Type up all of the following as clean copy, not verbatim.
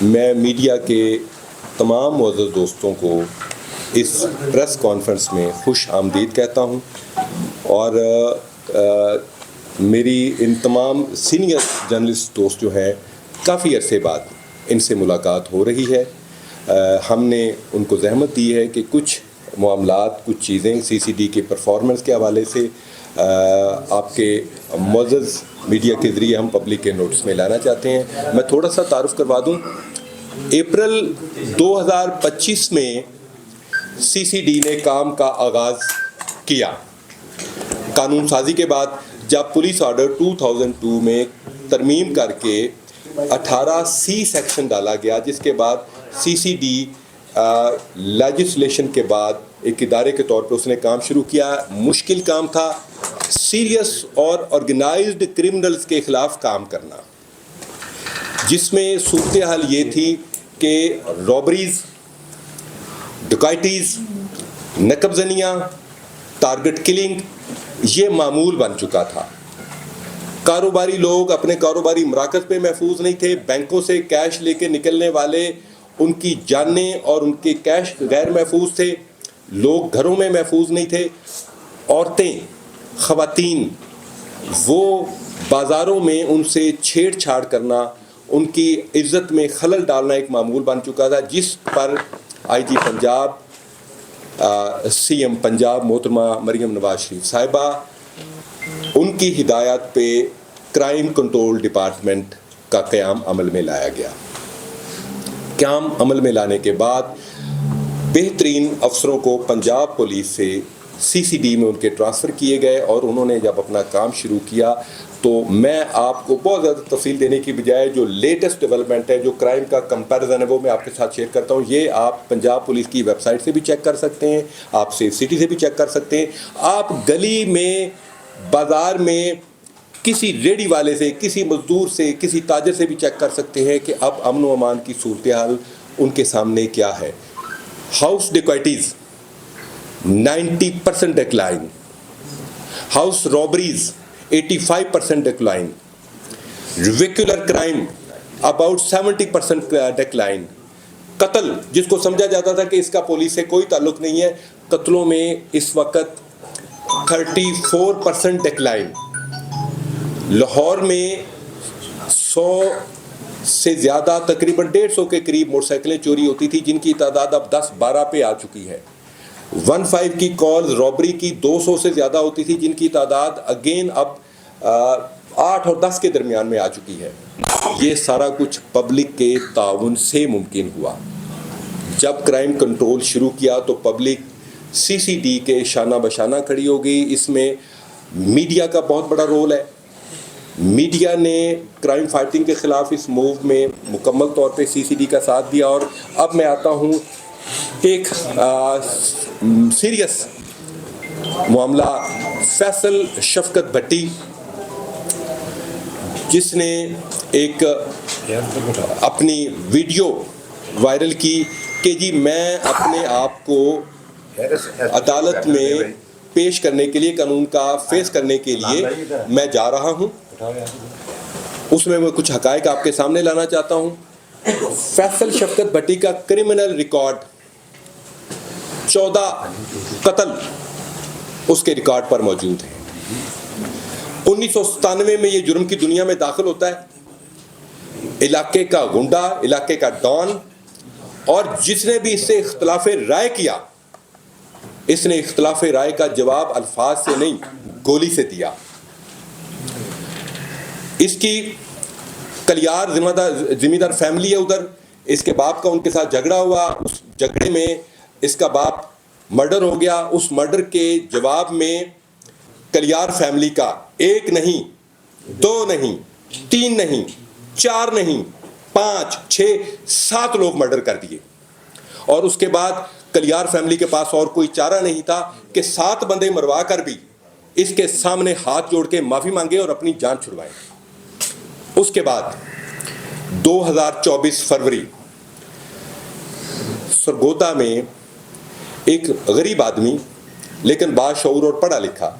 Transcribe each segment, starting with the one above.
میں میڈیا کے تمام معزز دوستوں کو اس پریس کانفرنس میں خوش آمدید کہتا ہوں اور میری ان تمام سینئر جرنلسٹ دوست جو ہیں کافی عرصے بعد ان سے ملاقات ہو رہی ہے. ہم نے ان کو زحمت دی ہے کہ کچھ معاملات کچھ چیزیں سی سی ڈی کے پرفارمنس کے حوالے سے آپ کے معزز میڈیا کے ذریعے ہم پبلک کے نوٹس میں لانا چاہتے ہیں. میں تھوڑا سا تعارف کروا دوں. اپریل 2025 میں سی سی ڈی نے کام کا آغاز کیا. قانون سازی کے بعد جب پولیس آرڈر 2002 میں ترمیم کر کے 18C سیکشن ڈالا گیا, جس کے بعد سی سی ڈی لیجسلیشن کے بعد ایک ادارے کے طور پہ اس نے کام شروع کیا. مشکل کام تھا, سیریس اور آرگنائزڈ کرمنلز کے خلاف کام کرنا, جس میں صورتحال یہ تھی کہ رابریز, ڈکیٹیز, نقب زنیاں, ٹارگٹ کلنگ یہ معمول بن چکا تھا. کاروباری لوگ اپنے کاروباری مراکز پہ محفوظ نہیں تھے. بینکوں سے کیش لے کے نکلنے والے ان کی جانیں اور ان کے کیش غیر محفوظ تھے. لوگ گھروں میں محفوظ نہیں تھے. عورتیں, خواتین, وہ بازاروں میں ان سے چھیڑ چھاڑ کرنا, ان کی عزت میں خلل ڈالنا ایک معمول بن چکا تھا, جس پر آئی جی پنجاب, سی ایم پنجاب محترمہ مریم نواز شریف صاحبہ, ان کی ہدایت پہ کرائم کنٹرول ڈپارٹمنٹ کا قیام عمل میں لایا گیا. قیام عمل میں لانے کے بعد بہترین افسروں کو پنجاب پولیس سے سی سی ڈی میں ان کے ٹرانسفر کیے گئے, اور انہوں نے جب اپنا کام شروع کیا تو میں آپ کو بہت زیادہ تفصیل دینے کی بجائے جو لیٹسٹ ڈیولپمنٹ ہے, جو کرائم کا کمپیریزن ہے, وہ میں آپ کے ساتھ شیئر کرتا ہوں. یہ آپ پنجاب پولیس کی ویب سائٹ سے بھی چیک کر سکتے ہیں, آپ سیف سٹی سے بھی چیک کر سکتے ہیں, آپ گلی میں, بازار میں کسی ریڑھی والے سے, کسی مزدور سے, کسی تاجر سے بھی چیک کر سکتے ہیں کہ اب امن و امان کی صورتحال ان کے سامنے کیا ہے. House dacoities 90% decline, house robberies 85% decline, vehicular crime about 70% decline, قتل جس کو سمجھا جاتا تھا کہ اس کا پولیس سے کوئی تعلق نہیں ہے, قتلوں میں اس وقت 34% ڈکلائن. لاہور میں 100 سے زیادہ, تقریباً 150 کے قریب موٹر سائیکلیں چوری ہوتی تھی, جن کی تعداد اب 10-12 پہ آ چکی ہے. 15 کی کالز رابری کی 200 سے زیادہ ہوتی تھی, جن کی تعداد اگین اب 8 اور 10 کے درمیان میں آ چکی ہے. یہ سارا کچھ پبلک کے تعاون سے ممکن ہوا. جب کرائم کنٹرول شروع کیا تو پبلک سی سی ڈی کے شانہ بشانہ کھڑی ہو گئی. اس میں میڈیا کا بہت بڑا رول ہے. میڈیا نے کرائم فائٹنگ کے خلاف اس موو میں مکمل طور پہ سی سی ڈی کا ساتھ دیا. اور اب میں آتا ہوں ایک سیریس معاملہ, فیصل شفقت بھٹی, جس نے ایک اپنی ویڈیو وائرل کی کہ جی میں اپنے آپ کو عدالت میں پیش کرنے کے لیے, قانون کا فیس کرنے کے لیے میں جا رہا ہوں. اس میں کچھ حقائق آپ کے سامنے لانا چاہتا ہوں. فیصل شفقت بھٹی کا کرمنل ریکارڈ 14 قتل اس کے ریکارڈ پر موجود ہے. 1997 میں یہ جرم کی دنیا میں داخل ہوتا ہے. علاقے کا گنڈا, علاقے کا ڈان, اور جس نے بھی اس سے اختلاف رائے کیا, اس نے اختلاف رائے کا جواب الفاظ سے نہیں گولی سے دیا. اس کی کلیار ذمہ دار فیملی ہے ادھر, اس کے باپ کا ان کے ساتھ جھگڑا ہوا, اس جھگڑے میں اس کا باپ مرڈر ہو گیا. اس مرڈر کے جواب میں کلیار فیملی کا 1 نہیں, 2 نہیں, 3 نہیں, 4 نہیں, 5, 6, 7 لوگ مرڈر کر دیے. اور اس کے بعد کلیار فیملی کے پاس اور کوئی چارہ نہیں تھا کہ 7 بندے مروا کر بھی اس کے سامنے ہاتھ جوڑ کے معافی مانگے اور اپنی جان چھڑوائے. اس کے بعد 2024 فروری سرگودا میں ایک غریب آدمی لیکن باشعور اور پڑھا لکھا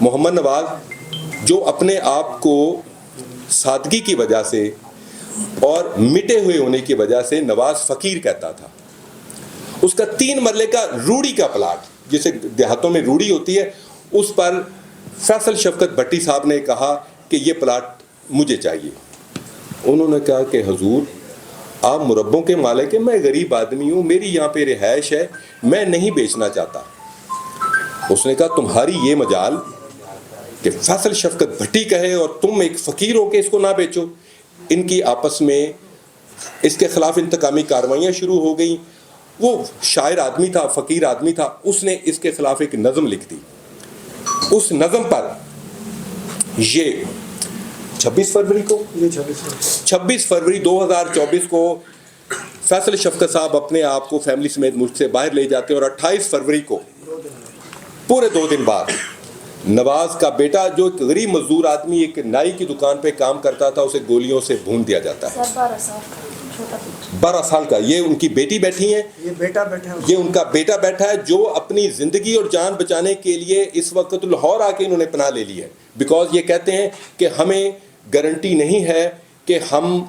محمد نواز، جو اپنے آپ کو سادگی کی وجہ سے اور مٹے ہوئے ہونے کی وجہ سے نواز فقیر کہتا تھا. اس کا 3 مرلے کا روڑی کا پلاٹ, جسے دیہاتوں میں روڑی ہوتی ہے, اس پر فیصل شفقت بھٹی صاحب نے کہا کہ یہ پلاٹ مجھے چاہیے. انہوں نے کہا کہ حضور آپ مربوں کے مالک ہیں, میں غریب آدمی ہوں, میری یہاں پہ رہائش ہے, میں نہیں بیچنا چاہتا. اس نے کہا تمہاری یہ مجال کہ فیصل شفقت بھٹی کہے اور تم ایک فقیر ہو کہ اس کو نہ بیچو. ان کی آپس میں اس کے خلاف انتقامی کارروائیاں شروع ہو گئیں. وہ شاعر آدمی تھا, فقیر آدمی تھا, اس نے اس کے خلاف ایک نظم لکھ دی. اس نظم پر یہ 26 فروری 2024 کو فیصل شفقت صاحب اپنے آپ کو فیملی سمیت ملک سے باہر لے جاتے ہیں, اور 28 فروری کو پورے 2 دن بعد نواز کا بیٹا جو ایک غریب مزدور آدمی ایک نائی کی دکان پہ کام کرتا تھا, اسے گولیوں سے بھون دیا جاتا ہے. 12 سال کا. یہ ان کی بیٹی بیٹھی ہیں, یہ ان کا بیٹا بیٹھا ہے, جو اپنی زندگی اور جان بچانے کے لیے اس وقت لاہور آ کے انہوں نے پناہ لے لی ہے, بیکاز یہ کہتے ہیں کہ ہمیں گارنٹی نہیں ہے کہ ہم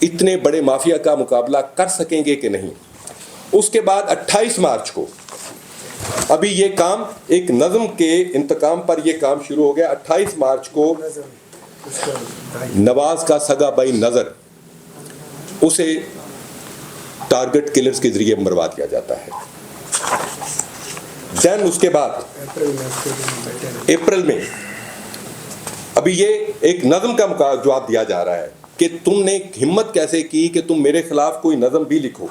اتنے بڑے مافیا کا مقابلہ کر سکیں گے کہ نہیں. اس کے بعد 28 مارچ کو ابھی یہ کام ایک نظم کے انتقام پر یہ کام شروع ہو گیا. 28 مارچ کو نواز کا سگا بھائی نظر, اسے ٹارگٹ کلرز کے ذریعے مروا دیا جاتا ہے. دین اس کے بعد اپریل میں ابھی یہ ایک نظم کا جواب دیا جا رہا ہے کہ تم نے ہمت کیسے کی کہ تم میرے خلاف کوئی نظم بھی لکھو.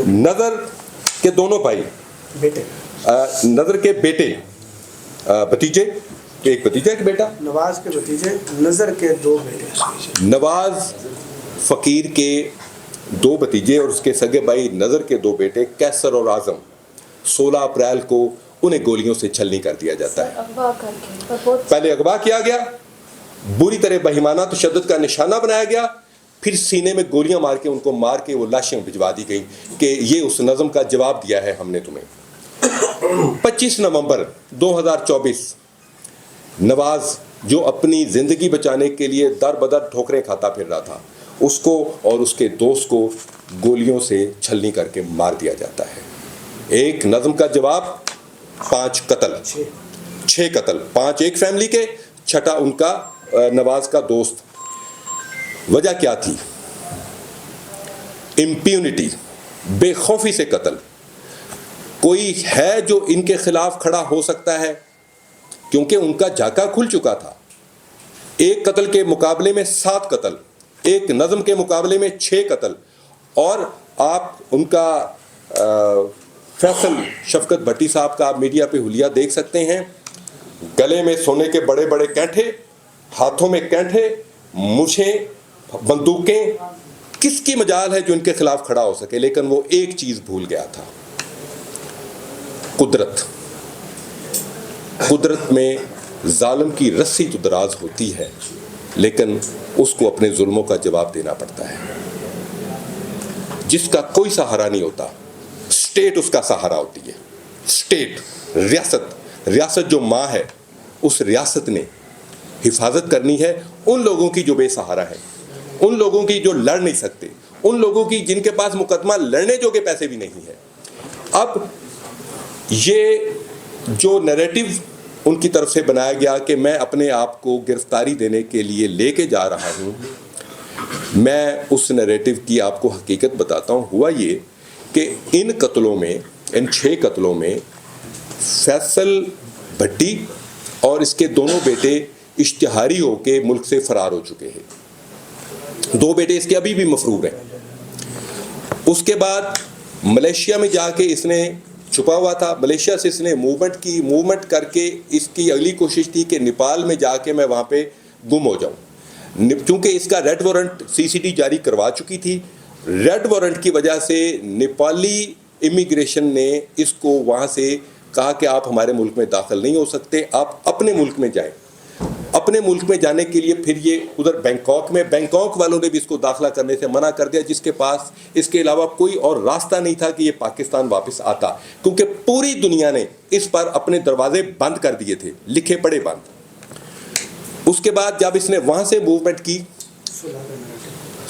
نظر کے دونوں بھائی, نظر کے بیٹے, بھتیجے, ایک بھتیجا ایک بیٹا, نواز کے بھتیجے, نظر کے 2 بیٹے, نواز فقیر کے 2 بھتیجے اور اس کے سگے بھائی نظر کے 2 بیٹے کیسر اور اعظم. 16 اپریل کو انہیں گولیوں سے چھلنی کر دیا جاتا ہے. پہلے اغوا کیا گیا, بری طرح بہیمانہ تشدد کا نشانہ بنایا گیا, پھر سینے میں گولیاں مار کے ان کو مار کے وہ لاشیں بھجوا دی گئی کہ یہ اس نظم کا جواب دیا ہے ہم نے تمہیں. 25 نومبر 2024 نواز جو اپنی زندگی بچانے کے لیے در بدر ٹھوکریں کھاتا پھر رہا تھا, اس کو اور اس کے دوست کو گولیوں سے چھلنی کر کے مار دیا جاتا ہے. ایک نظم کا جواب, 5 قتل, 6 قتل, 5 ایک فیملی کے, 6 ان کا نواز کا دوست. وجہ کیا تھی؟ امپیونٹی, بے خوفی سے قتل. کوئی ہے جو ان کے خلاف کھڑا ہو سکتا ہے؟ کیونکہ ان کا جھاکا کھل چکا تھا. ایک قتل کے مقابلے میں 7 قتل, ایک نظم کے مقابلے میں 6 قتل. اور آپ ان کا فیصل شفقت بھٹی صاحب کا آپ میڈیا پہ حلیہ دیکھ سکتے ہیں, گلے میں سونے کے بڑے بڑے کینٹھے, ہاتھوں میں کینٹھے, مچھیں, بندوقیں. کس کی مجال ہے جو ان کے خلاف کھڑا ہو سکے؟ لیکن وہ ایک چیز بھول گیا تھا, قدرت. قدرت میں ظالم کی رسی تو دراز ہوتی ہے, لیکن اس کو اپنے ظلموں کا جواب دینا پڑتا ہے. جس کا کوئی سہارا نہیں ہوتا, اسٹیٹ اس کا سہارا ہوتی ہے. اسٹیٹ, ریاست جو ماں ہے, اس ریاست نے حفاظت کرنی ہے ان لوگوں کی جو بے سہارا ہے, ان لوگوں کی جو لڑ نہیں سکتے, ان لوگوں کی جن کے پاس مقدمہ لڑنے جو کے پیسے بھی نہیں ہیں. اب یہ جو نیریٹو ان کی طرف سے بنایا گیا کہ میں اپنے آپ کو گرفتاری دینے کے لیے لے کے جا رہا ہوں, میں اس نیریٹو کی آپ کو حقیقت بتاتا ہوں. ہوا یہ کہ ان قتلوں میں, ان 6 قتلوں میں فیصل بھٹی اور اس کے دونوں بیٹے اشتہاری ہو کے ملک سے فرار ہو چکے ہیں. 2 بیٹے اس کے ابھی بھی مفرور ہیں. اس کے بعد ملیشیا میں جا کے اس نے چھپا ہوا تھا. ملیشیا سے اس نے موومنٹ کر کے اس کی اگلی کوشش تھی کہ نیپال میں جا کے میں وہاں پہ گم ہو جاؤں, چونکہ اس کا ریڈ وارنٹ CCD جاری کروا چکی تھی. ریڈ وارنٹ کی وجہ سے نیپالی امیگریشن نے اس کو وہاں سے کہا کہ آپ ہمارے ملک میں داخل نہیں ہو سکتے, آپ اپنے ملک میں جائیں. اپنے ملک میں جانے کے لیے پھر یہ ادھر بینکاک والوں نے بھی اس کو داخلہ کرنے سے منع کر دیا, جس کے پاس اس کے علاوہ کوئی اور راستہ نہیں تھا کہ یہ پاکستان واپس آتا, کیونکہ پوری دنیا نے اس پر اپنے دروازے بند کر دیے تھے, لکھے پڑے بند. اس کے بعد جب اس نے وہاں سے موومنٹ کی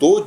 2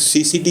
CCD,